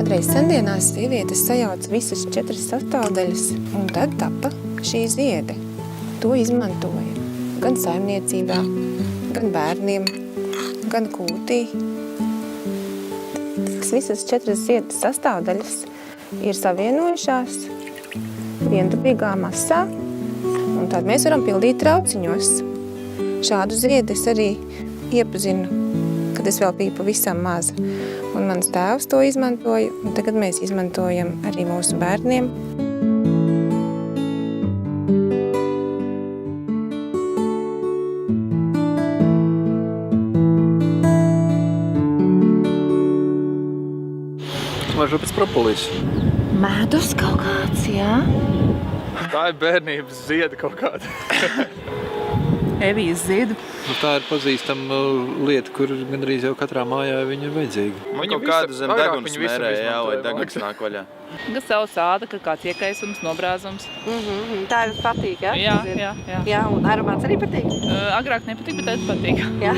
Kādreiz sendienās sievietes sajauca visas 4 sastāvdaļas, un tad tapa šī ziede. To izmantoja gan saimniecībā, gan bērniem, gan kūtī. Visas 4 ziedas sastāvdaļas ir savienojušās viendabīgā masā, un tad mēs varam pildīt trauciņos. Šādu ziedi es arī iepazinu, kad es vēl biju pavisam maza. Un mans tēvs to izmantoja, un tagad mēs izmantojam arī mūsu bērniem. Smaržo pēc propolis. Medus kaut kāds, jā? Tā ir bērnības zieda kaut kāda. Evijas ziedu. Tā ir pazīstama lieta, kur gandrīz jau katrā mājā viņa ir vajadzīga. Man kaut kādu zem deguns mērē, jā, lai deguns nāk vaļā. Kas savu sāda, ka kāds iekaisums, nobrāzums. Tā jums patīk, jā? Jā. Jā, un aromāts arī patīk? Agrāk nepatīk, bet tagad patīk. Jā.